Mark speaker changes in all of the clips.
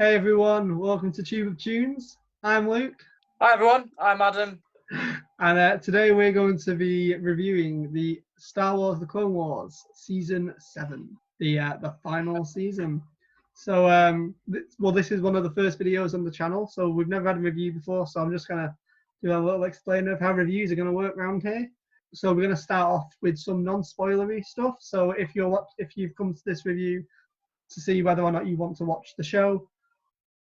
Speaker 1: Hey everyone, welcome to Tube of Tunes. I'm Luke,
Speaker 2: Hi everyone, I'm Adam.
Speaker 1: and today we're going to be reviewing the Star Wars: The Clone Wars Season 7, the final season. So, this is one of the first videos on the channel, so we've never had a review before, so I'm just gonna do a little explainer of how reviews are gonna work around here. So we're gonna start off with some non-spoilery stuff. So if you've come to this review to see whether or not you want to watch the show,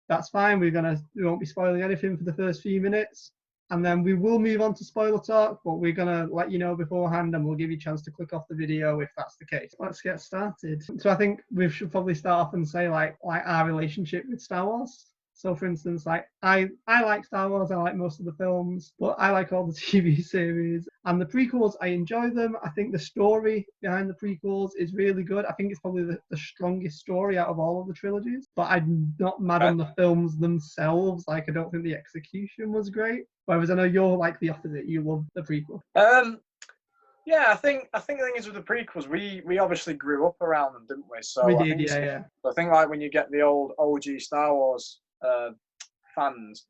Speaker 1: that's fine. We won't be spoiling anything for the first few minutes, and then we will move on to spoiler talk, but we're gonna let you know beforehand, and we'll give you a chance to click off the video if that's the case. Let's get started. So I think we should probably start off and say like our relationship with Star Wars. So for instance, like I like Star Wars, I like most of the films, but I like all the TV series. And the prequels, I enjoy them. I think the story behind the prequels is really good. I think it's probably the strongest story out of all of the trilogies. But I'm not mad on the films themselves. Like I don't think the execution was great. Whereas I know you're like the opposite. You love the prequel.
Speaker 2: Yeah, I think the thing is with the prequels, we obviously grew up around them, didn't we? So
Speaker 1: We
Speaker 2: I
Speaker 1: did,
Speaker 2: think
Speaker 1: yeah.
Speaker 2: I think like when you get the old OG Star Wars fans,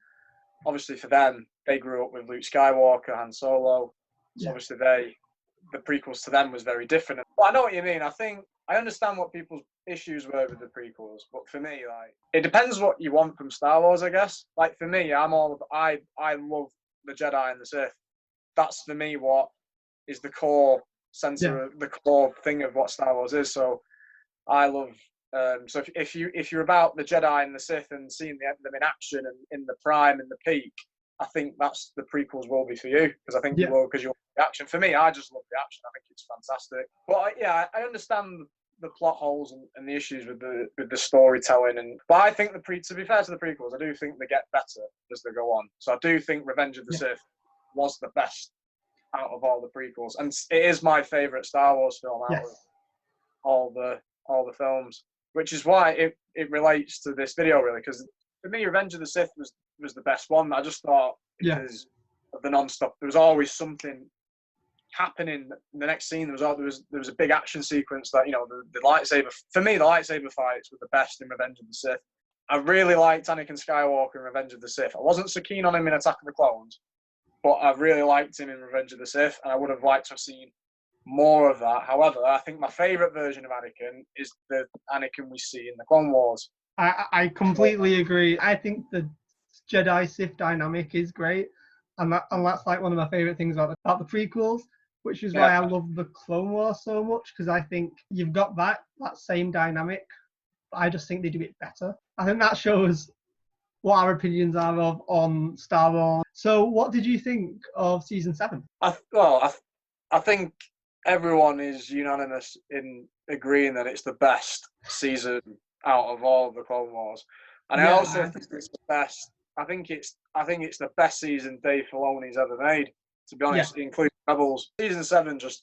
Speaker 2: obviously for them, they grew up with Luke Skywalker, Han Solo. So obviously the prequels to them was very different. But I know what you mean. I understand what people's issues were with the prequels, but for me, like it depends what you want from Star Wars, I guess. Like for me, I love the Jedi and the Sith. That's for me what is the core the core thing of what Star Wars is. So I love. So if you're about the Jedi and the Sith and seeing them in action and in the prime and the peak, I think that's the prequels will be for you, because I think you will, because you love the action. For me, I just love the action. I think it's fantastic. But yeah, I understand the plot holes and the issues with the storytelling. But I think to be fair to the prequels, I do think they get better as they go on. So I do think Revenge of the Sith was the best out of all the prequels, and it is my favorite Star Wars film out of all the films. Which is why it relates to this video, really, because for me, Revenge of the Sith was the best one. I just thought because of the non-stop, there was always something happening. In the next scene, there was a big action sequence that, the lightsaber. For me, the lightsaber fights were the best in Revenge of the Sith. I really liked Anakin Skywalker in Revenge of the Sith. I wasn't so keen on him in Attack of the Clones, but I really liked him in Revenge of the Sith, and I would have liked to have seen more of that. However, I think my favourite version of Anakin is the Anakin we see in the Clone Wars.
Speaker 1: I completely agree. I think the Jedi-Sith dynamic is great, and that's like one of my favourite things about the prequels, which is why I love the Clone Wars so much, because I think you've got that same dynamic, but I just think they do it better. I think that shows what our opinions are on Star Wars. So what did you think of Season 7?
Speaker 2: I think everyone is unanimous in agreeing that it's the best season out of all of the Clone Wars, and I also think it's the best. I think it's the best season Dave Filoni's ever made. To be honest, including Rebels. Season 7 just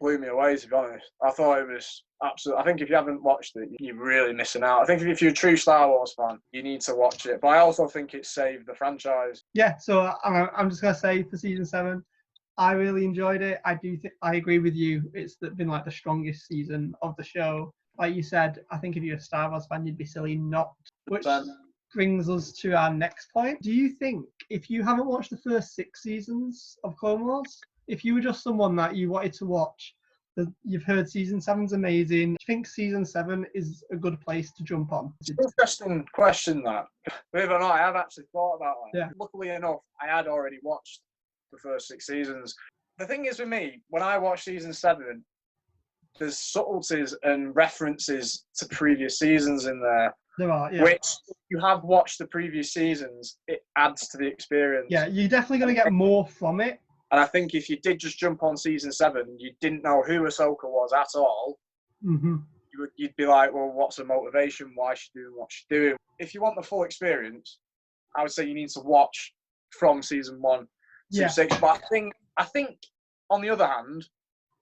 Speaker 2: blew me away. To be honest, I thought it was absolute. I think if you haven't watched it, you're really missing out. I think if you're a true Star Wars fan, you need to watch it. But I also think it saved the franchise.
Speaker 1: Yeah. So I'm just gonna say for Season 7. I really enjoyed it. I agree with you. It's been like the strongest season of the show. Like you said, I think if you're a Star Wars fan, you'd be silly not. Which brings us to our next point. Do you think if you haven't watched the first 6 seasons of Clone Wars, if you were just someone that you wanted to watch, you've heard Season 7's amazing, do you think Season 7 is a good place to jump on?
Speaker 2: It's an interesting question, that. Believe it or not, I have actually thought about that.
Speaker 1: Yeah.
Speaker 2: Luckily enough, I had already watched the first 6 seasons. The thing is with me, when I watch Season 7, there's subtleties and references to previous seasons in there.
Speaker 1: There are,
Speaker 2: which, if you have watched the previous seasons, it adds to the experience.
Speaker 1: Yeah, you're definitely going to get more from it.
Speaker 2: And I think if you did just jump on Season 7, you didn't know who Ahsoka was at all, you'd be like, well, what's her motivation? Why is she doing what she's doing? If you want the full experience, I would say you need to watch from Season 1 to 6. But I think, on the other hand,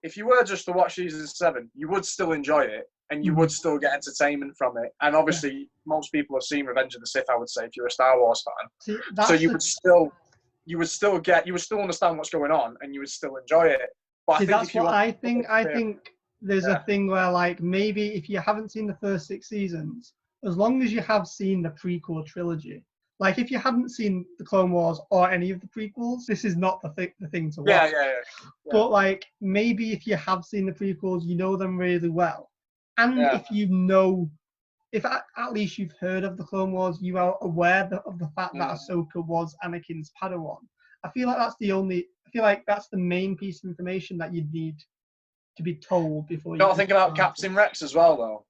Speaker 2: if you were just to watch Season 7, you would still enjoy it, and you would still get entertainment from it. And obviously, most people have seen Revenge of the Sith, I would say, if you're a Star Wars fan. So you would still understand what's going on, and you would still enjoy it. But
Speaker 1: I think there's a thing where, like, maybe if you haven't seen the first 6 seasons, as long as you have seen the prequel trilogy. Like, if you hadn't seen the Clone Wars or any of the prequels, this is not the thing to watch.
Speaker 2: Yeah.
Speaker 1: But like, maybe if you have seen the prequels, you know them really well, and if you know, if at least you've heard of the Clone Wars, you are aware of the fact that Ahsoka was Anakin's Padawan. I feel like that's the main piece of information that you'd need to be told before you.
Speaker 2: Don't think about Captain Rex as well, though.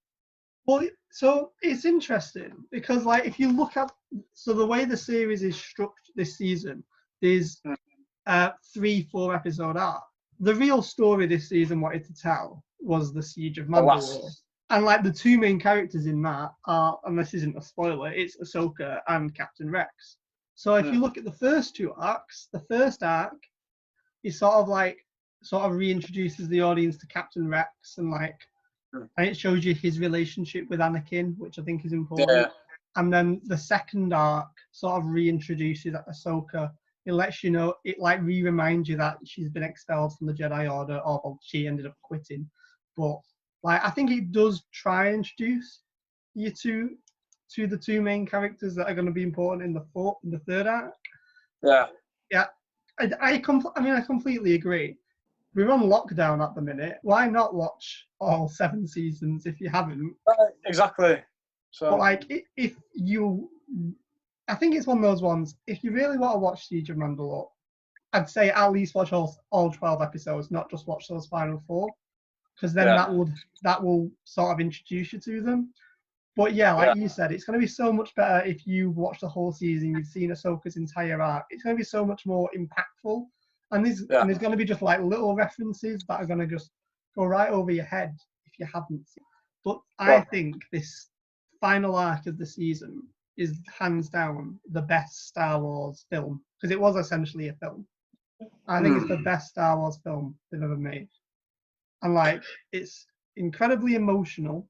Speaker 1: Well, so it's interesting because, like, if you look at the way the series is structured this season, there's 3-4 episode arc. The real story this season wanted to tell was the Siege of Mandalore. And like, the two main characters in that are, and this isn't a spoiler, it's Ahsoka and Captain Rex. So if you look at the first two arcs, the first arc is sort of reintroduces the audience to Captain Rex, and like, and it shows you his relationship with Anakin, which I think is important. Yeah. And then the second arc sort of reintroduces Ahsoka. It lets you know, it like reminds you that she's been expelled from the Jedi Order, or well, she ended up quitting. But like, I think it does try and introduce you to the two main characters that are going to be important in the third arc.
Speaker 2: Yeah.
Speaker 1: Yeah. I completely agree. We're on lockdown at the minute. Why not watch all 7 seasons if you haven't?
Speaker 2: Exactly. So,
Speaker 1: but like, if you, I think it's one of those ones. If you really want to watch Siege of Mandalore, I'd say at least watch all 12 episodes, not just watch those final 4, because then that will sort of introduce you to them. But yeah, like you said, it's going to be so much better if you watch the whole season. You've seen Ahsoka's entire arc. It's going to be so much more impactful. And there's going to be just like little references that are going to just go right over your head if you haven't seen. But I think this final arc of the season is hands down the best Star Wars film, because it was essentially a film. I think it's the best Star Wars film they've ever made. And like, it's incredibly emotional.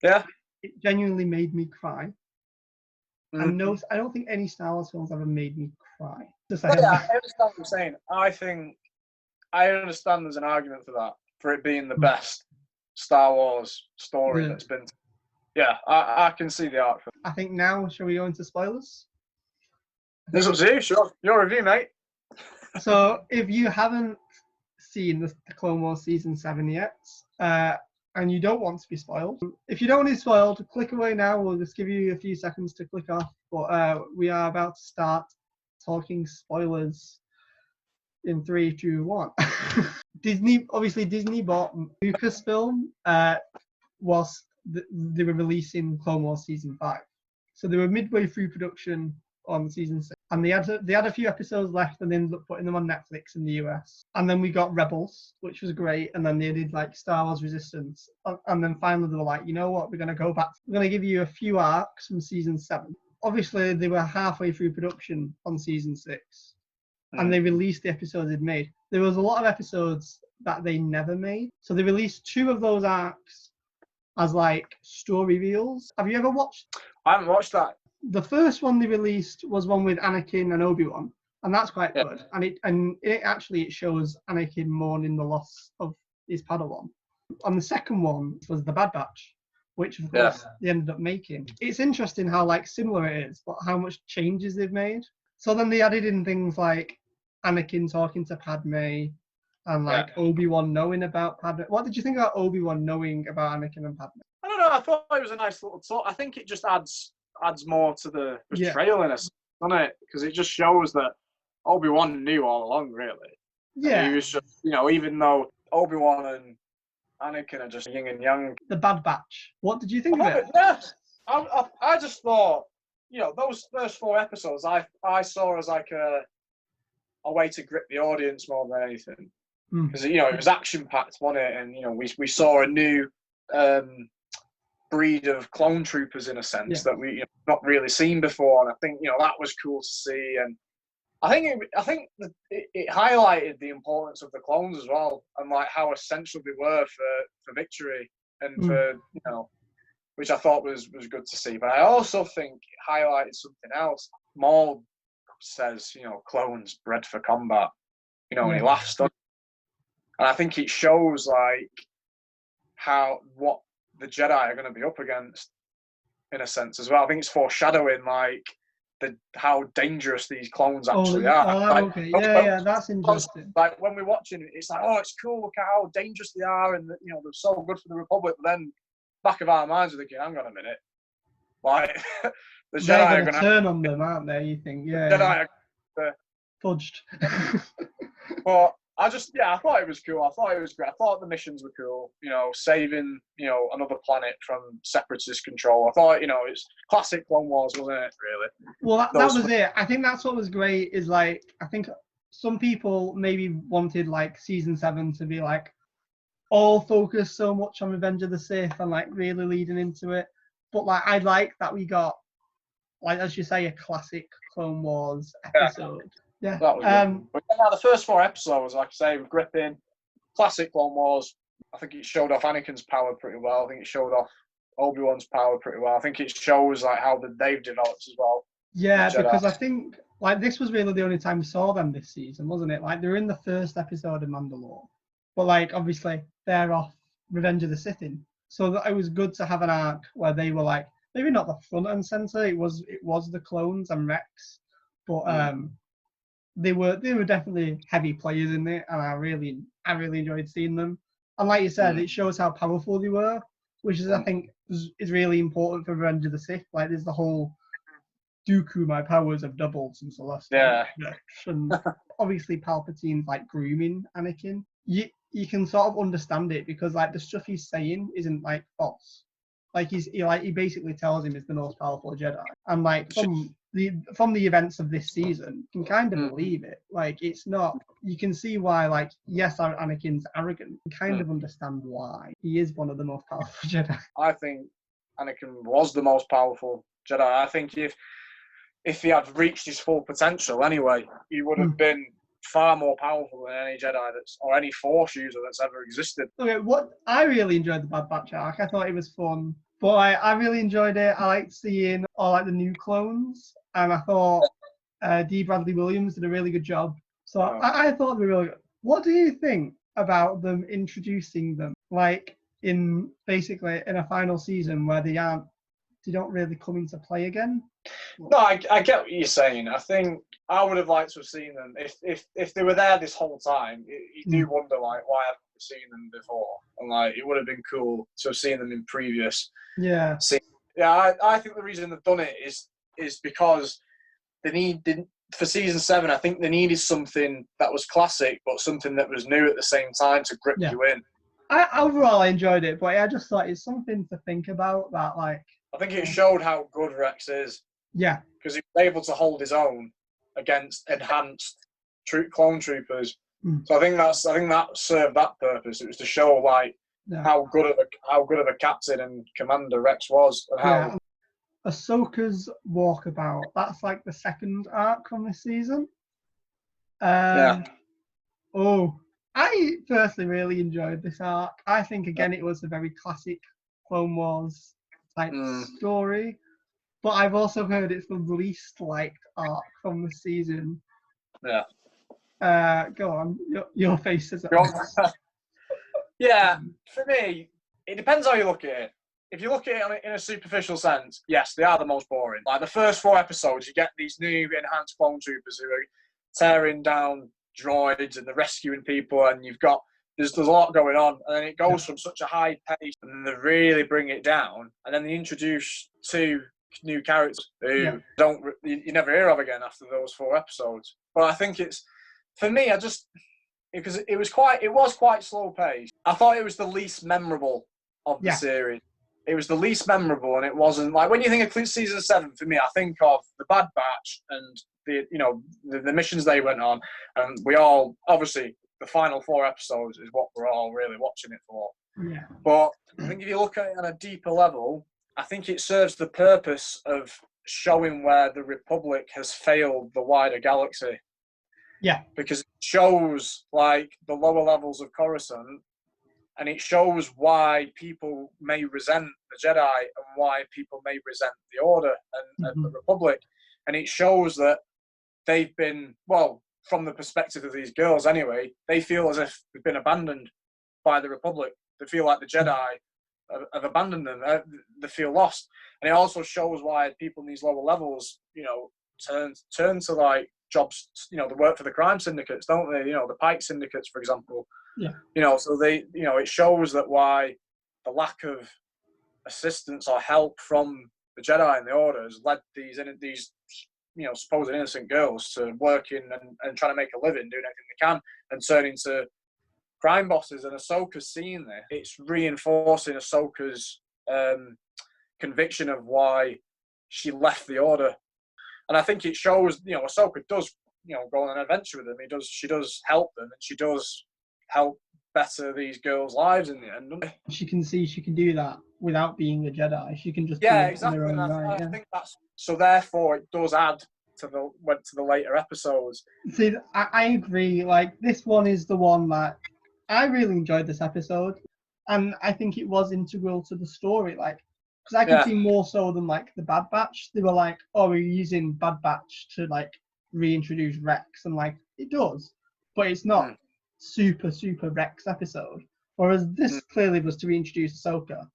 Speaker 2: Yeah.
Speaker 1: It genuinely made me cry. And no, I don't think any Star Wars films ever made me cry.
Speaker 2: I understand what you're saying. I understand there's an argument for that, for it being the best Star Wars story that's been. Yeah, I can see the art for it.
Speaker 1: I think now, shall we go into spoilers?
Speaker 2: This was you, sure. Your review, mate.
Speaker 1: So, if you haven't seen the Clone Wars Season 7 yet, and you don't want to be spoiled, if you don't want to be spoiled, click away now. We'll just give you a few seconds to click off. But we are about to start talking spoilers in 3, 2, 1. Disney bought Lucasfilm whilst they were releasing Clone Wars Season 5. So they were midway through production on Season 6. And they had a few episodes left, and they ended up putting them on Netflix in the US. And then we got Rebels, which was great. And then they did like Star Wars Resistance. And then finally they were like, you know what, we're going to go back. We're going to give you a few arcs from Season 7. Obviously, they were halfway through production on Season 6. And they released the episodes they'd made. There was a lot of episodes that they never made. So they released 2 of those arcs as like story reels. Have you ever watched?
Speaker 2: I haven't watched that.
Speaker 1: The first one they released was one with Anakin and Obi-Wan, and that's quite good. And it shows Anakin mourning the loss of his Padawan. And the second one was the Bad Batch, which of course they ended up making. It's interesting how like similar it is, but how much changes they've made. So then they added in things like Anakin talking to Padme, and like Obi-Wan knowing about Padme. What did you think about Obi-Wan knowing about Anakin and Padme?
Speaker 2: I don't know. I thought it was a nice little talk. I think it just adds more to the betrayal in us, doesn't it? Because it just shows that Obi-Wan knew all along, really.
Speaker 1: Yeah.
Speaker 2: And he was just, even though Obi-Wan and Anakin are just yin and yang.
Speaker 1: The Bad Batch. What did you think of it?
Speaker 2: Yeah. I just thought, those first 4 episodes, I saw as like a way to grip the audience more than anything. Because, it was action-packed, wasn't it? And, we saw a new breed of clone troopers, in a sense, that we not really seen before. And I think, that was cool to see. And I think it highlighted the importance of the clones as well, and like how essential they were for victory, and for, which I thought was good to see. But I also think it highlighted something else. Maul says, clones bred for combat, and he laughs. And I think it shows like what the Jedi are going to be up against. in a sense as well. I think it's foreshadowing like how dangerous these clones
Speaker 1: Oh,
Speaker 2: actually are. Like,
Speaker 1: okay. Yeah, that's interesting.
Speaker 2: like when we're watching it, it's like, oh, it's cool. Look at how dangerous they are, and you know they're so good for the Republic. But then, back of our minds, we're thinking, hang on a minute, like the
Speaker 1: They're
Speaker 2: Jedi are
Speaker 1: going to
Speaker 2: going
Speaker 1: turn on them, aren't they? You think? Yeah.
Speaker 2: Jedi are
Speaker 1: Fudged.
Speaker 2: But I thought it was cool. I thought it was great. I thought the missions were cool. You know, saving, you know, another planet from separatist control. I thought, you know, it's classic Clone Wars, wasn't it? Really.
Speaker 1: Well, that was it. I think that's what was great. Is like, I think some people maybe wanted like season 7 to be like all focused so much on Revenge of the Sith and like really leading into it. But like, I like that we got, like as you say, a classic Clone Wars episode. Yeah.
Speaker 2: That was good. But yeah, the first 4 episodes, like I say, were gripping. Classic Clone Wars. I think it showed off Anakin's power pretty well. I think it showed off Obi-Wan's power pretty well. I think it shows like how they've developed as well.
Speaker 1: Yeah, because I think like this was really the only time we saw them this season, wasn't it? Like they were in the first episode of Mandalore, but like obviously they're off Revenge of the Sith in. So it was good to have an arc where they were like maybe not the front and center. It was the clones and Rex, but they were definitely heavy players in it, and I really enjoyed seeing them. And like you said, it shows how powerful they were, which is I think is really important for Revenge of the Sith. Like there's the whole Dooku, my powers have doubled since the last time. And obviously Palpatine's like grooming Anakin. You can sort of understand it because like the stuff he's saying isn't like false. Like he basically tells him he's the most powerful Jedi, and like from the events of this season, you can kind of believe it. Like it's not. You can see why. Like yes, Anakin's arrogant. You can kind of understand why he is one of the most powerful Jedi.
Speaker 2: I think Anakin was the most powerful Jedi. I think if he had reached his full potential anyway, he would have been far more powerful than any Jedi or any Force user that's ever existed.
Speaker 1: Okay, I really enjoyed the Bad Batch arc. I thought it was fun, but I really enjoyed it. I liked seeing all like the new clones, and I thought D. Bradley Williams did a really good job. So I thought they were really good. What do you think about them introducing them like in basically in a final season where they don't really come into play again?
Speaker 2: No, I get what you're saying. I think I would have liked to have seen them if they were there this whole time. You do wonder like why haven't we seen them before? And like it would have been cool to have seen them in previous.
Speaker 1: Yeah.
Speaker 2: I think the reason they've done it is because for season 7. I think they needed something that was classic, but something that was new at the same time to grip you in.
Speaker 1: Overall, I enjoyed it, but I just thought it's something to think about. That like
Speaker 2: I think it showed how good Rex is.
Speaker 1: Yeah,
Speaker 2: because he was able to hold his own against enhanced clone troopers. So I think that served that purpose. It was to show like how good of a captain and commander Rex was, and how
Speaker 1: Ahsoka's walkabout. That's like the second arc from this season. Oh, I personally really enjoyed this arc. I think again it was a very classic Clone Wars type story. But I've also heard it's the least liked arc from the season.
Speaker 2: Yeah.
Speaker 1: Go on. Your face says it.
Speaker 2: Yeah, for me, it depends how you look at it. If you look at it in a superficial sense, yes, they are the most boring. Like the first 4 episodes, you get these new enhanced clone troopers who are tearing down droids and they're rescuing people, and there's a lot going on, and then it goes from such a high pace, and then they really bring it down, and then they introduce 2 new characters who you never hear of again after those 4 episodes. But I think it's, for me, because it was quite slow paced. I thought it was the least memorable of the series. It was the least memorable, and it wasn't like when you think of season 7. For me, I think of the Bad Batch and the missions they went on, and we all obviously the final 4 episodes is what we're all really watching it for.
Speaker 1: Yeah.
Speaker 2: But I think if you look at it on a deeper level, I think it serves the purpose of showing where the Republic has failed the wider galaxy.
Speaker 1: Yeah.
Speaker 2: Because it shows like the lower levels of Coruscant, and it shows why people may resent the Jedi and why people may resent the Order and the Republic. And it shows that they've been, well, from the perspective of these girls anyway, they feel as if they've been abandoned by the Republic. They feel like the Jedi have abandoned them. They feel lost, and it also shows why people in these lower levels, turn to like jobs. They work for the crime syndicates, don't they? The Pike syndicates, for example.
Speaker 1: Yeah.
Speaker 2: So they, it shows that why the lack of assistance or help from the Jedi and the Order has led these supposed innocent girls to working and trying to make a living, doing everything they can, and turning to crime bosses. And Ahsoka's seeing this. It's reinforcing Ahsoka's conviction of why she left the Order. And I think it shows, Ahsoka does, go on an adventure with them. She does help them, and she does help better these girls' lives in the end.
Speaker 1: She can see she can do that without being a Jedi. She can just do
Speaker 2: Yeah,
Speaker 1: it
Speaker 2: exactly.
Speaker 1: in her own
Speaker 2: And
Speaker 1: right.
Speaker 2: I think that's so. Therefore, it does add to the later episodes.
Speaker 1: See, I agree. Like, this one is the one that I really enjoyed this episode, and I think it was integral to the story. Like, because I could see more so than like the Bad Batch. They were like, "Oh, we're using Bad Batch to like reintroduce Rex," and like it does, but it's not super Rex episode. Whereas this clearly was to reintroduce Ahsoka.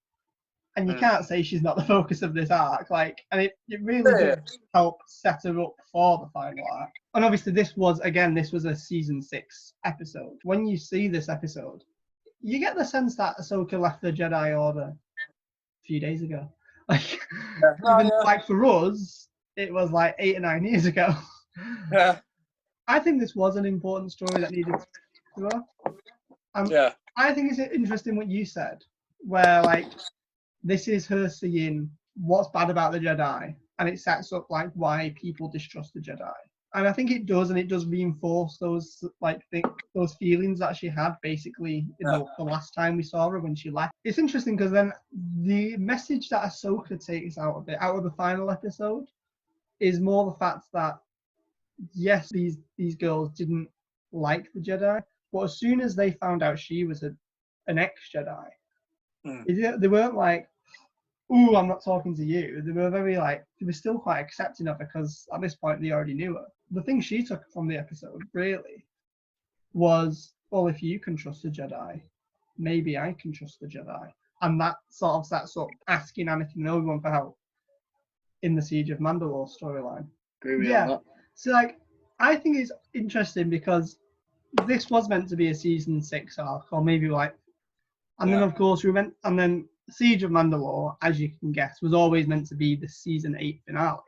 Speaker 1: And you can't say she's not the focus of this arc, like, and it really did help set her up for the final arc. And obviously, this was a season 6 episode. When you see this episode, you get the sense that Ahsoka left the Jedi Order a few days ago. Like, like for us, it was like 8 or 9 years ago.
Speaker 2: Yeah.
Speaker 1: I think this was an important story that needed to go. I think it's interesting what you said, where like, this is her seeing what's bad about the Jedi, and it sets up like why people distrust the Jedi. And I think it does, and it does reinforce those those feelings that she had basically in the last time we saw her when she left. It's interesting because then the message that Ahsoka takes out of the final episode, is more the fact that yes, these girls didn't like the Jedi, but as soon as they found out she was an ex-Jedi, they weren't like, "Ooh, I'm not talking to you." They were they were still quite accepting of her because at this point they already knew her. The thing she took from the episode really was, well, if you can trust the Jedi, maybe I can trust the Jedi. And that sort of sets up asking Anakin and Obi-Wan for help in the Siege of Mandalore storyline. So like, I think it's interesting because this was meant to be a season 6 arc, or maybe and then of course and then Siege of Mandalore, as you can guess, was always meant to be the season 8 finale.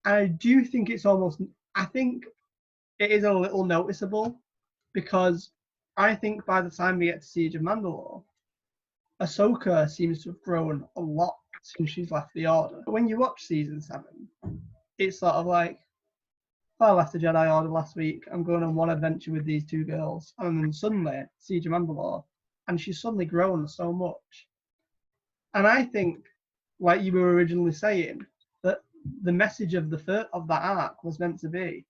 Speaker 1: I do think I think it is a little noticeable because I think by the time we get to Siege of Mandalore, Ahsoka seems to have grown a lot since she's left the Order. But when you watch season 7, it's sort of like, I left the Jedi Order last week, I'm going on one adventure with these 2 girls, and then suddenly Siege of Mandalore, and she's suddenly grown so much. And I think, like you were originally saying, that the message of that arc was meant to be,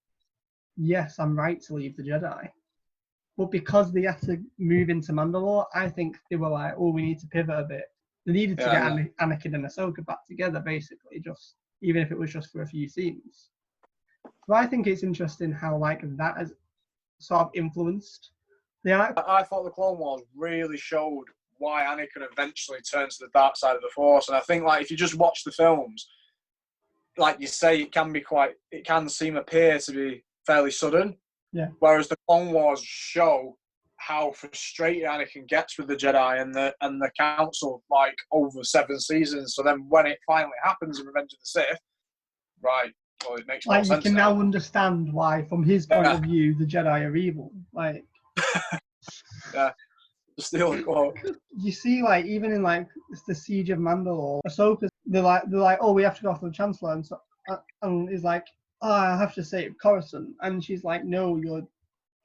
Speaker 1: yes, I'm right to leave the Jedi. But because they had to move into Mandalore, I think they were like, oh, we need to pivot a bit. They needed to get Anakin and Ahsoka back together, basically, just even if it was just for a few scenes. So I think it's interesting how that has sort of influenced the arc.
Speaker 2: I thought the Clone Wars really showed why Anakin eventually turns to the dark side of the Force, and I think if you just watch the films, like you say, it can appear to be fairly sudden.
Speaker 1: Yeah.
Speaker 2: Whereas the Clone Wars show how frustrated Anakin gets with the Jedi and the Council over 7 seasons. So then when it finally happens in Revenge of the Sith, right? Well, it makes more sense.
Speaker 1: You can now understand why, from his point of view, the Jedi are evil.
Speaker 2: Yeah. To steal a quote.
Speaker 1: You see, even in the Siege of Mandalore, Ahsoka, they're like, oh, we have to go after the Chancellor, and he's like, oh, I have to save Coruscant, and she's like, no, you're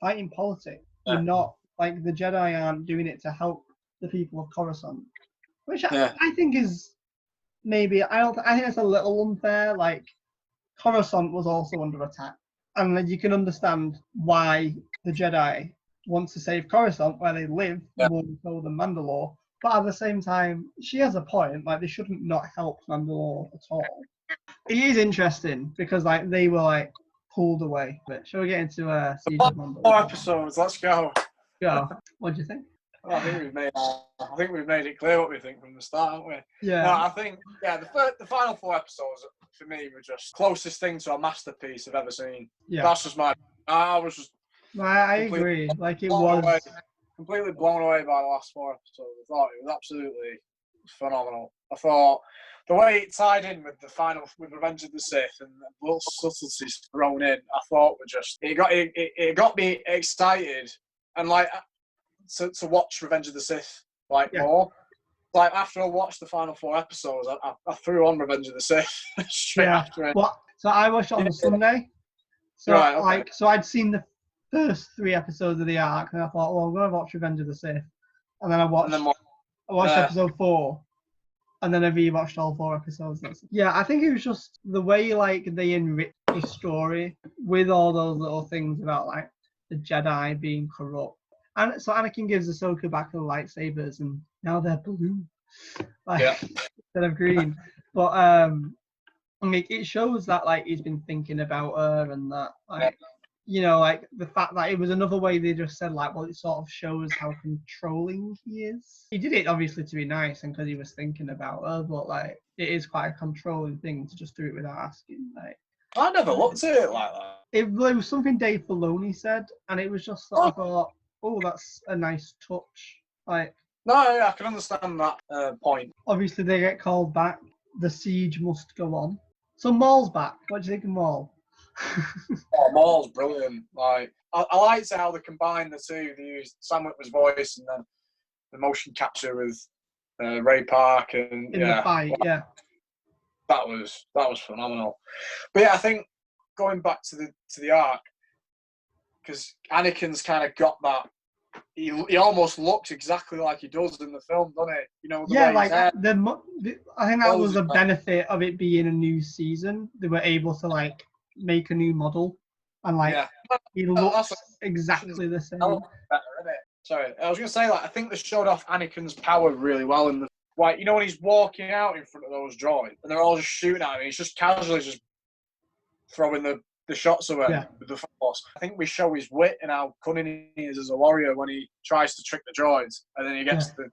Speaker 1: fighting politics. You're not the Jedi aren't doing it to help the people of Coruscant, which I think is maybe I think it's a little unfair. Coruscant was also under attack, and you can understand why the Jedi wants to save Coruscant, where they live, more so than Mandalore. But at the same time, she has a point. They shouldn't not help Mandalore at all. It is interesting because they were pulled away. But shall we get into Siege of Mandalore?
Speaker 2: 4 episodes. Let's go.
Speaker 1: Go. What do you think?
Speaker 2: I think we've made it clear what we think from the start, haven't we?
Speaker 1: Yeah.
Speaker 2: No, I think the final 4 episodes for me were just closest thing to a masterpiece I've ever seen.
Speaker 1: Yeah.
Speaker 2: That's just I was just
Speaker 1: I agree. Like it was
Speaker 2: completely blown away by the last 4 episodes. I thought it was absolutely phenomenal. I thought the way it tied in with the final, with Revenge of the Sith, and the little subtleties thrown in, I thought were just it got me excited and like to watch Revenge of the Sith more. Like after I watched the final 4 episodes, I threw on Revenge of the Sith straight after it.
Speaker 1: So I watched it on Sunday. So
Speaker 2: Right, okay.
Speaker 1: so I'd seen the first 3 episodes of the arc, and I thought, well, I'm gonna watch Revenge of the Sith, and then I watched episode 4, and then I rewatched all 4 episodes. Yeah, I think it was just the way like they enriched the story with all those little things about like the Jedi being corrupt, and so Anakin gives Ahsoka back the lightsabers, and now they're blue, like instead of green. But I mean, it shows that like he's been thinking about her, and that like you know, like the fact that it was another way they just said like, well, it sort of shows how controlling he is. He did it obviously to be nice and because he was thinking about her, but like it is quite a controlling thing to just do it without asking. Like
Speaker 2: I never looked at it like that.
Speaker 1: It was something Dave Filoni said, and it was just sort of thought, oh, that's a nice touch. Like
Speaker 2: no, I can understand that point.
Speaker 1: Obviously, they get called back. The siege must go on. So Maul's back. What do you think of Maul?
Speaker 2: Maul's brilliant. Like I liked how they combined the two. They used Sam Witwer's voice and then the motion capture with Ray Park and
Speaker 1: the fight. Yeah,
Speaker 2: that was phenomenal. But yeah, I think going back to the arc, because Anakin's kind of got that. He almost looks exactly like he does in the film, doesn't he? You know,
Speaker 1: like I think that was a benefit of it being a new season. They were able to like make a new model, and like he looks exactly the same.
Speaker 2: Better, isn't it? Sorry, I was gonna say like I think they showed off Anakin's power really well in the you know when he's walking out in front of those droids and they're all just shooting at him, he's just casually just throwing the shots away with the Force. I think we show his wit and how cunning he is as a warrior when he tries to trick the droids and then he gets the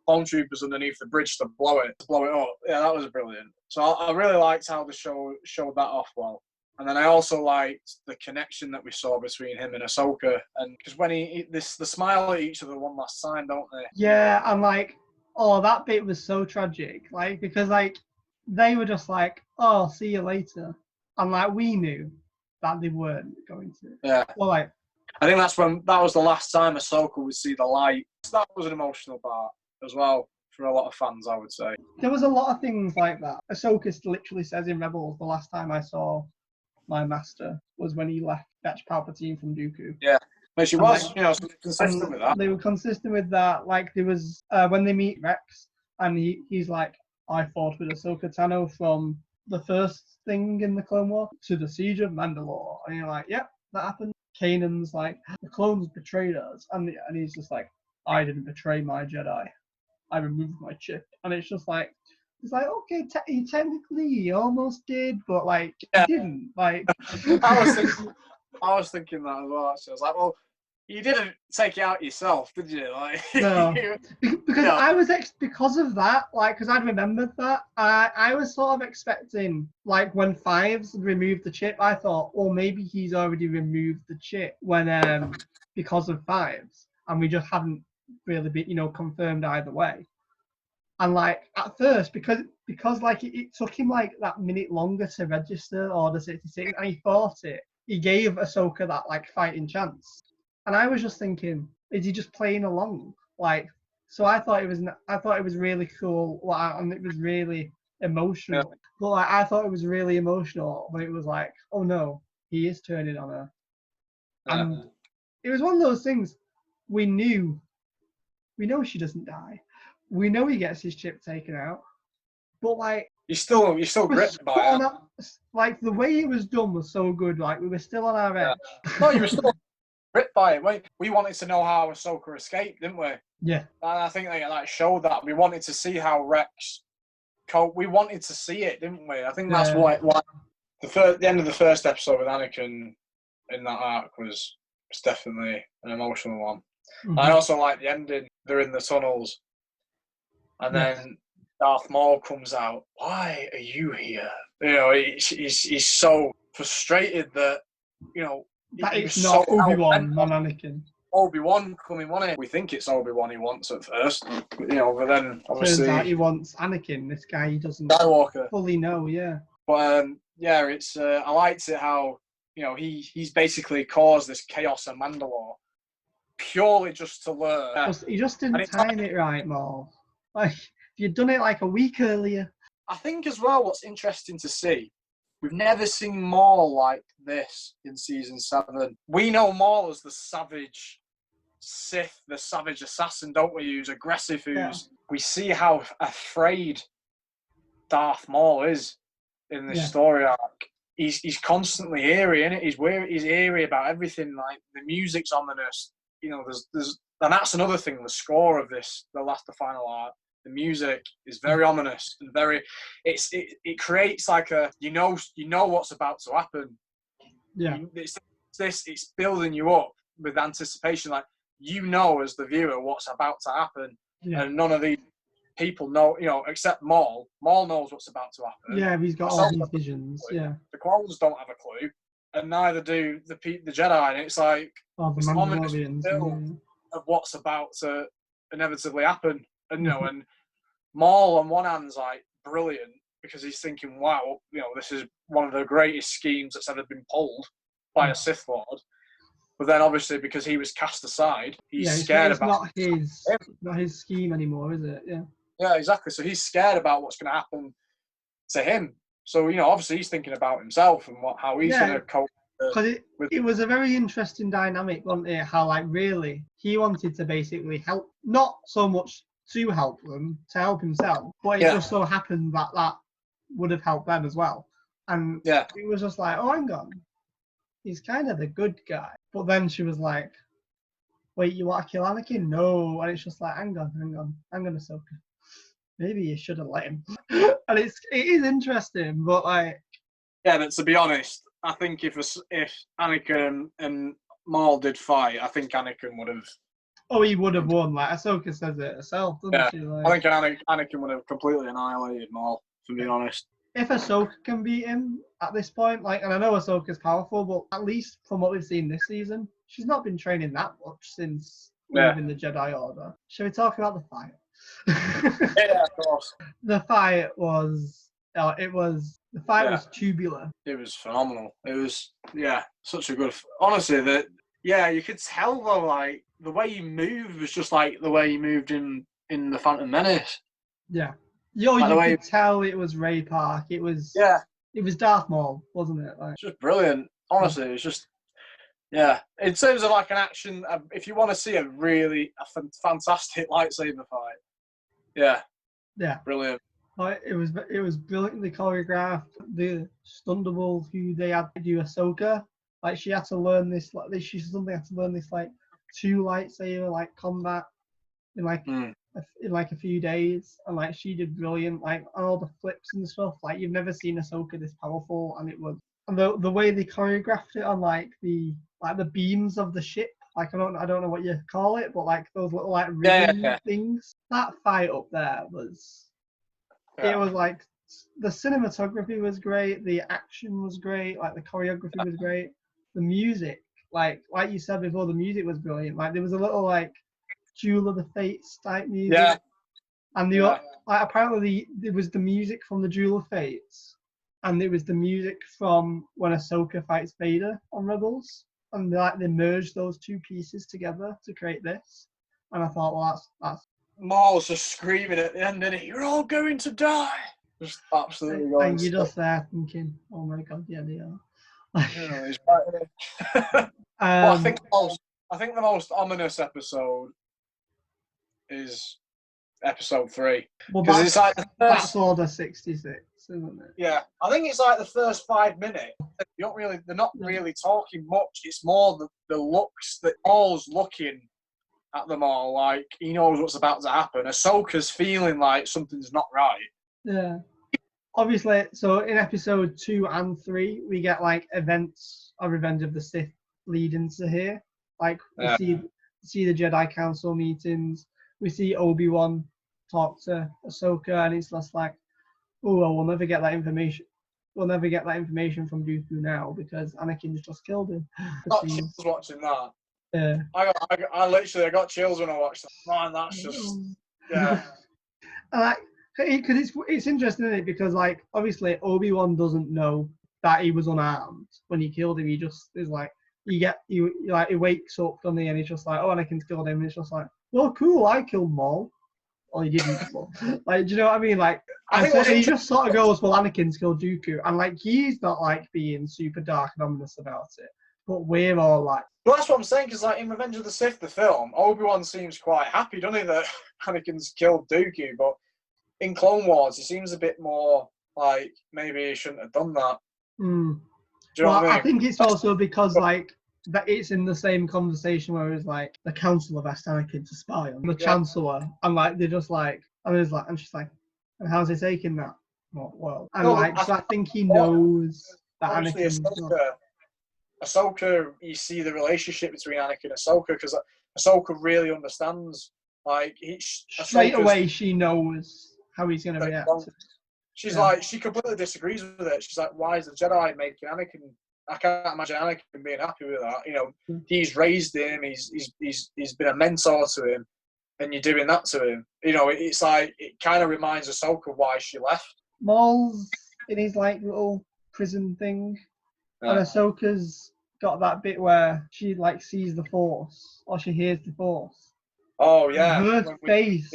Speaker 2: clone troopers underneath the bridge to blow it up. Yeah, that was brilliant. So I really liked how the show showed that off well. And then I also liked the connection that we saw between him and Ahsoka, and because when the smile at each other one last time, don't they?
Speaker 1: Yeah, and like, that bit was so tragic, like because like they were just like, oh, see you later, and like we knew that they weren't going to.
Speaker 2: Yeah.
Speaker 1: Well, like
Speaker 2: I think that was the last time Ahsoka would see the light. That was an emotional part as well for a lot of fans, I would say.
Speaker 1: There was a lot of things like that. Ahsoka literally says in Rebels, the last time I saw my master was when he left Fetch Palpatine from Dooku.
Speaker 2: Yeah, but she was, consistent with that.
Speaker 1: They were consistent with that. Like there was when they meet Rex, and he's like, I fought with Ahsoka Tano from the first thing in the Clone War to the Siege of Mandalore, and you're like, yep, that happened. Kanan's like, the clones betrayed us, and he's just like, I didn't betray my Jedi. I removed my chip, and it's just like. It's like, okay, technically he almost did, but like he didn't. Like
Speaker 2: I was thinking that as well. So I was like, well, you didn't take it out yourself, did you? Like
Speaker 1: no, because I was because of that, like because I'd remembered that. I was sort of expecting like when Fives removed the chip, I thought, well, maybe he's already removed the chip when because of Fives, and we just hadn't really been confirmed either way. And like at first, because like it took him like that minute longer to register Order 66, and he fought it, he gave Ahsoka that like fighting chance. And I was just thinking, is he just playing along? Like, so I thought it was really cool, and it was really emotional. Yeah. But like I thought it was really emotional, but it was like, oh no, he is turning on her. Yeah. And it was one of those things we know she doesn't die. We know he gets his chip taken out, but like
Speaker 2: you're still gripped by it.
Speaker 1: Like the way it was done was so good. Like we were still on our edge.
Speaker 2: No, you were still gripped by it. We wanted to know how Ahsoka escaped, didn't we?
Speaker 1: Yeah.
Speaker 2: And I think that showed that. We wanted to see how Rex. We wanted to see it, didn't we? I think that's why the end of the first episode with Anakin in that arc was definitely an emotional one.
Speaker 1: Mhm.
Speaker 2: I also like the ending. They're in the tunnels, and
Speaker 1: Yes.
Speaker 2: then Darth Maul comes out. Why are you here? You know, he's so frustrated that, you know,
Speaker 1: That
Speaker 2: he was
Speaker 1: it's
Speaker 2: so
Speaker 1: not Obi-Wan
Speaker 2: hell-bent
Speaker 1: on
Speaker 2: on
Speaker 1: Anakin.
Speaker 2: Obi-Wan coming, wasn't it? We think it's Obi-Wan he wants at first, you know, but then
Speaker 1: Turns out he
Speaker 2: obviously
Speaker 1: wants Anakin, this guy he doesn't
Speaker 2: Skywalker.
Speaker 1: fully know, yeah.
Speaker 2: But yeah, it's I liked it how, you know, he's basically caused this chaos in Mandalore purely just to learn.
Speaker 1: He just
Speaker 2: And
Speaker 1: didn't
Speaker 2: it's
Speaker 1: time it right, Maul. Like, if you'd done it like a week earlier.
Speaker 2: I think as well what's interesting to see, we've never seen Maul like this in season 7. We know Maul as the savage Sith, the savage assassin, don't we? Who's aggressive, we see how afraid Darth Maul is in this story arc. He's constantly eerie, innit? He's eerie about everything. Like the music's ominous. You know, there's and that's another thing. The score of this, the final arc, the music is very ominous and very. It creates like a you know what's about to happen.
Speaker 1: Yeah.
Speaker 2: It's building you up with anticipation. Like you know as the viewer what's about to happen, and none of these people know, you know, except Maul. Maul knows what's about to happen.
Speaker 1: Yeah, he's got all these visions. Yeah.
Speaker 2: The clones don't have a clue, and neither do the Jedi. And it's like
Speaker 1: the
Speaker 2: ominous
Speaker 1: Mandalorians
Speaker 2: build of what's about to inevitably happen. And you know, and Maul on one hand's like brilliant because he's thinking, wow, you know, this is one of the greatest schemes that's ever been pulled by a Sith Lord. But then, obviously, because he was cast aside, he's scared about.
Speaker 1: It's not his scheme anymore, is it? Yeah.
Speaker 2: Yeah, exactly. So he's scared about what's going to happen to him. So, you know, obviously he's thinking about himself and how he's going to cope.
Speaker 1: Because it was a very interesting dynamic, wasn't it? How, like, really, he wanted to basically help, not so much to help them, to help himself, but it just so happened that that would have helped them as well. And it was just like, oh, hang on. He's kind of the good guy. But then she was like, wait, you want to kill Anakin? No. And it's just like, hang on, Ahsoka. Maybe you should have let him. And it is interesting, but like...
Speaker 2: Yeah, but to be honest, I think if Anakin and Maul did fight, I think Anakin would have...
Speaker 1: Oh, he would have won. Like, Ahsoka says it herself, doesn't she? Like,
Speaker 2: I think Anakin would have completely annihilated Maul, to be honest.
Speaker 1: If Ahsoka can beat him at this point, like, and I know Ahsoka's powerful, but at least from what we've seen this season, she's not been training that much since leaving the Jedi Order. Shall we talk about the fight?
Speaker 2: Yeah, of course.
Speaker 1: The fight was was tubular.
Speaker 2: It was phenomenal. It was such a good. Honestly, you could tell though, like the way he moved was just like the way he moved in the Phantom Menace.
Speaker 1: Yeah. You could tell it was Ray Park. It was Darth Maul, wasn't it? Like,
Speaker 2: it's just brilliant. Honestly, it's just in terms of like an action, if you want to see a fantastic lightsaber fight, brilliant.
Speaker 1: It was brilliantly choreographed. The Thunderbolt who they had to do Ahsoka, like she had to learn this. Like she suddenly had to learn this like 2 lightsaber like combat in like a few days, and like she did brilliant, like all the flips and stuff. Like you've never seen Ahsoka this powerful, and it was, and the way they choreographed it on like the beams of the ship. Like I don't know what you call it, but like those little like ribbon things. That fight up there was. It was like the cinematography was great, the action was great, like the choreography was great, the music, like you said before, the music was brilliant. Like there was a little like Duel of the Fates type music, and apparently there was the music from the Duel of Fates, and it was the music from when Ahsoka fights Vader on Rebels, and they merged those 2 pieces together to create this. And I thought, well, that's.
Speaker 2: Maul's just screaming at the end, and you're all going to die. Just absolutely going.
Speaker 1: And you're just there thinking, oh my god, yeah, they are.
Speaker 2: He's right. I think the most ominous episode is episode 3.
Speaker 1: Well,
Speaker 2: it's like
Speaker 1: that's Order 66, isn't it?
Speaker 2: Yeah, I think it's like the first 5 minutes. They're not really talking much. It's more the looks that Maul's looking at them all, like he knows what's about to happen. Ahsoka's feeling like something's not right.
Speaker 1: Yeah. Obviously, so in episode 2 and 3, we get like events of Revenge of the Sith lead into here. Like we see see the Jedi Council meetings. We see Obi-Wan talk to Ahsoka, and it's just like, oh, well, we'll never get that information. We'll never get that information from Dooku now because Anakin's just killed him.
Speaker 2: Got chills watching that.
Speaker 1: Yeah.
Speaker 2: I got chills when I watched that. Man, that's just yeah.
Speaker 1: Because it's interesting, isn't it? Because like obviously Obi-Wan doesn't know that he was unarmed when he killed him. He just is like he wakes up on the end. He's just like, oh, Anakin's killed him. And it's just like, well, cool, I killed Maul. Or he didn't. But, like, do you know what I mean? Like, he just sort of goes, well, Anakin's killed Dooku, and like he's not like being super dark and ominous about it. But we're all like,
Speaker 2: well, that's what I'm saying. Because like in Revenge of the Sith, the film, Obi-Wan seems quite happy, doesn't he, that Anakin's killed Dooku, but in Clone Wars, he seems a bit more like maybe he shouldn't have done that.
Speaker 1: Do you
Speaker 2: know what I mean?
Speaker 1: I think it's also because like that it's in the same conversation where it's like the council have asked Anakin to spy on the Chancellor, and like they're just like, and she's like, and how's he taking that? Well, and I think he knows that Anakin's
Speaker 2: Ahsoka, you see the relationship between Anakin and Ahsoka because Ahsoka really understands. Like
Speaker 1: straight away, she knows how he's going to react.
Speaker 2: She's like, she completely disagrees with it. She's like, why is the Jedi making Anakin? I can't imagine Anakin being happy with that. You know, he's raised him. He's been a mentor to him, and you're doing that to him. You know, it's like it kind of reminds Ahsoka why she left.
Speaker 1: Maul's in his like little prison thing, and Ahsoka's got that bit where she like sees the Force or she hears the Force.
Speaker 2: Oh yeah,
Speaker 1: her face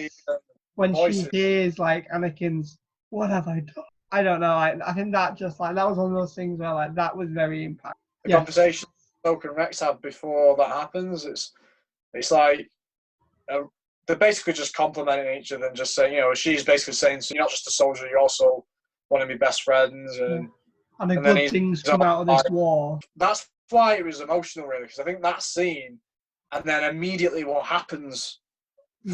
Speaker 1: when she hears like Anakin's, what have I done? I don't know. I think that just like that was one of those things where like that was very impactful.
Speaker 2: The conversation Ahsoka and Rex have before that happens, it's like they're basically just complimenting each other and just saying, you know, she's basically saying, so you're not just a soldier, you're also one of my best friends, and
Speaker 1: good things come out of this war.
Speaker 2: That's why it was emotional, really, because I think that scene, and then immediately what happens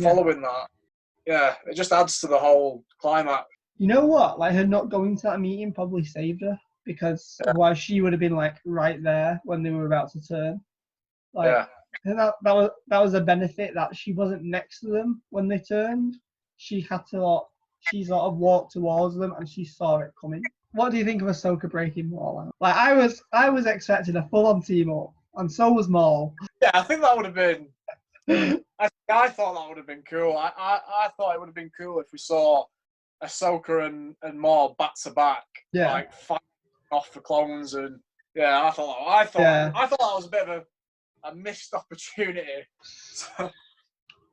Speaker 2: following that, it just adds to the whole climax.
Speaker 1: You know what? Like her not going to that meeting probably saved her because otherwise she would have been like right there when they were about to turn. Like that was a benefit that she wasn't next to them when they turned. She had to she sort of walked towards them and she saw it coming. What do you think of Ahsoka breaking Maul out? Like I was expecting a full-on team up, and so was Maul.
Speaker 2: Yeah, I think that would have been. I thought that would have been cool. I thought it would have been cool if we saw Ahsoka and Maul back to back, like fighting off the clones, and I thought that was a bit of a missed opportunity.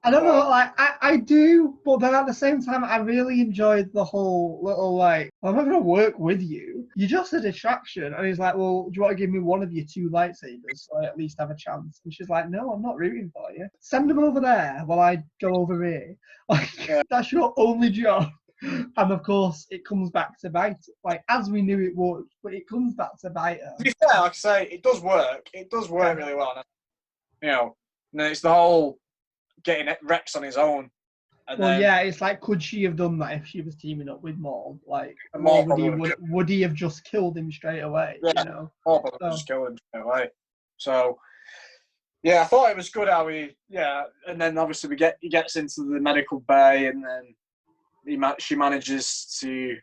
Speaker 1: I don't know, like I do, but then at the same time, I really enjoyed the whole little like, I'm not going to work with you. You're just a distraction. And he's like, well, do you want to give me one of your 2 lightsabers so I at least have a chance? And she's like, no, I'm not rooting for you. Send them over there while I go over here. Like, that's your only job. And of course, it comes back to bite, like as we knew it would, but it comes back to bite her.
Speaker 2: To be fair, like I say, it does work. It does work really well. You know, and it's the whole getting Rex on his own. And
Speaker 1: it's like, could she have done that if she was teaming up with Maul? Like, would he have just killed him straight away?
Speaker 2: Yeah,
Speaker 1: you know?
Speaker 2: Maul would just killed him straight away. So, yeah, I thought it was good how and then obviously he gets into the medical bay, and then she manages to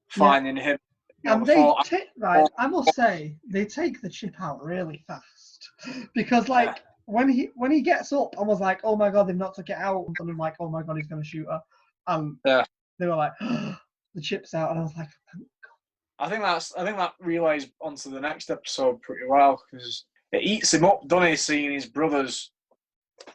Speaker 2: finding him.
Speaker 1: And I must say, they take the chip out really fast because like. When he gets up, I was like, oh my god, they've not took it out. And I'm like, oh my god, he's going to shoot her. And they were like, the chip's out. And I was like, thank god.
Speaker 2: I think that relays onto the next episode pretty well because it eats him up, doesn't it, seeing his brothers.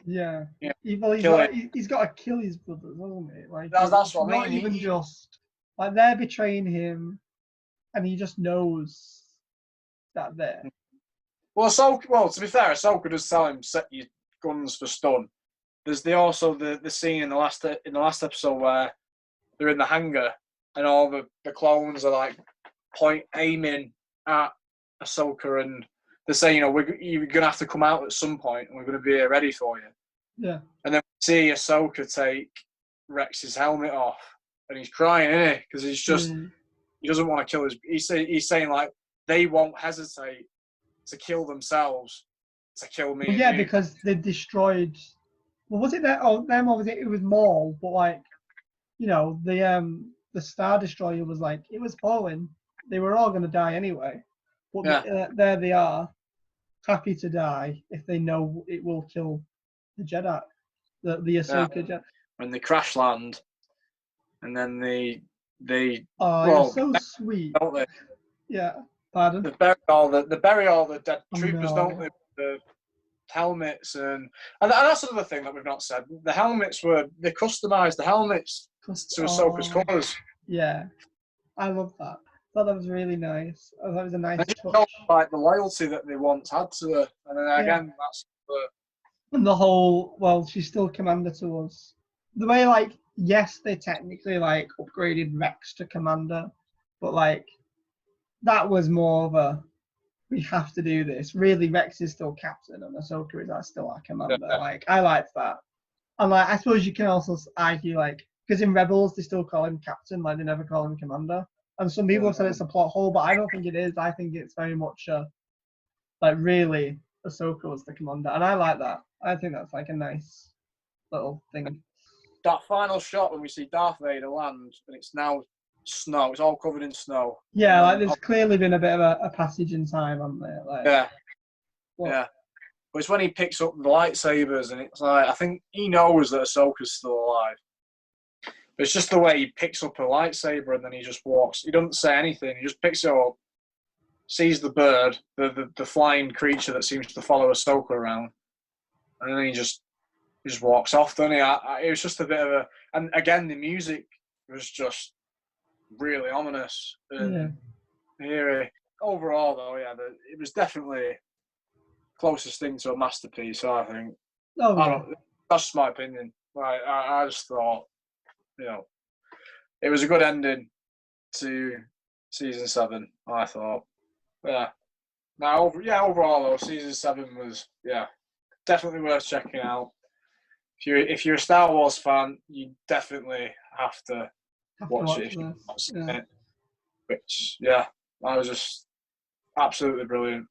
Speaker 1: Yeah. He's got to kill his brothers, hasn't he? Like,
Speaker 2: that's what I mean.
Speaker 1: Not even just, like, they're betraying him, and he just knows that they're.
Speaker 2: Well, to be fair, Ahsoka does tell him set your guns for stun. There's also the scene in the last episode where they're in the hangar and all the clones are like aiming at Ahsoka, and they're saying, you know, you're gonna have to come out at some point, and we're gonna be here ready for you.
Speaker 1: Yeah.
Speaker 2: And then we see Ahsoka take Rex's helmet off, and he's crying, isn't he? Because he's just he doesn't want to kill his. He's saying like they won't hesitate to kill themselves to kill me
Speaker 1: Well,
Speaker 2: and
Speaker 1: yeah,
Speaker 2: you.
Speaker 1: because they destroyed. Well, was it that? Oh, them or was it? It was Maul, but like, the Star Destroyer was like it was falling. They were all gonna die anyway, but
Speaker 2: Yeah.
Speaker 1: there they are, happy to die if they know it will kill the Jedi, the
Speaker 2: Yeah.
Speaker 1: Ahsoka Jedi.
Speaker 2: When they crash land, and then they
Speaker 1: Oh, it was
Speaker 2: well,
Speaker 1: so sweet.
Speaker 2: don't they?
Speaker 1: Yeah. Pardon?
Speaker 2: They bury all the dead
Speaker 1: Oh
Speaker 2: troopers, don't
Speaker 1: no.
Speaker 2: they? The helmets and that's another thing that we've not said. The helmets they customised the helmets to Ahsoka's
Speaker 1: Oh,
Speaker 2: colours.
Speaker 1: yeah. I love that. I thought that was really nice. I thought it was a
Speaker 2: And
Speaker 1: nice
Speaker 2: it
Speaker 1: touch.
Speaker 2: shows like the loyalty that they once had to her. And then
Speaker 1: Yeah.
Speaker 2: again, that's the
Speaker 1: And the whole, well, she's still commander to us. The way, like, yes, they technically, like, upgraded Rex to commander, but, like, that was more of a, we have to do this. Really, Rex is still captain and Ahsoka is still our commander. Like, I liked that. And, like, I suppose you can also argue, like, because in Rebels, they still call him captain, like, they never call him commander. And some people have said it's a plot hole, but I don't think it is. I think it's very much, like, really, Ahsoka was the commander. And I like that. I think that's, like, a nice little thing.
Speaker 2: that final shot when we see Darth Vader land and it's now snow. It's all covered in snow.
Speaker 1: Yeah,
Speaker 2: And
Speaker 1: like,
Speaker 2: then,
Speaker 1: there's clearly been a bit of a passage in time, hasn't there? Like,
Speaker 2: yeah,
Speaker 1: what?
Speaker 2: yeah. But it's when he picks up the lightsabers and it's like, I think he knows that Ahsoka's still alive. But it's just the way he picks up a lightsaber and then he just walks. He doesn't say anything. He just picks it up, sees the bird, the flying creature that seems to follow Ahsoka around, and then he just walks off, doesn't he? It was just a bit of a... And again, the music was just really ominous and eerie. Overall, though, yeah, it was definitely closest thing to a masterpiece, I think.
Speaker 1: Oh, yeah.
Speaker 2: That's my opinion. I just thought, it was a good ending to season 7, I thought. Yeah. Now, overall, though, season 7 was, definitely worth checking out. If you're a Star Wars fan, you definitely have to watch it if you've not seen it. Which, I was just absolutely brilliant.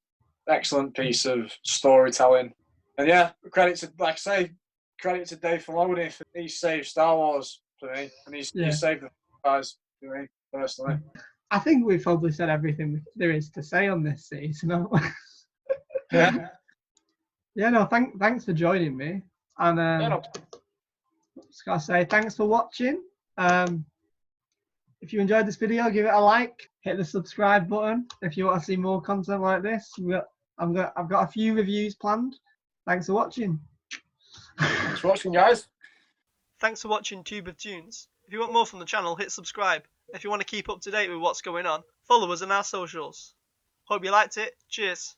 Speaker 2: Excellent piece of storytelling. And credit to Dave Filoni. He saved Star Wars for me, and he saved the guys for me personally.
Speaker 1: I think we've probably said everything there is to say on this season.
Speaker 2: Yeah.
Speaker 1: Yeah, no, thanks for joining me. And just gotta say thanks for watching. If you enjoyed this video, give it a like, hit the subscribe button if you want to see more content like this. I've got a few reviews planned. Thanks for watching.
Speaker 2: Thanks for watching, guys.
Speaker 3: Thanks for watching Tube of Tunes. If you want more from the channel, hit subscribe. If you want to keep up to date with what's going on, follow us on our socials. Hope you liked it. Cheers.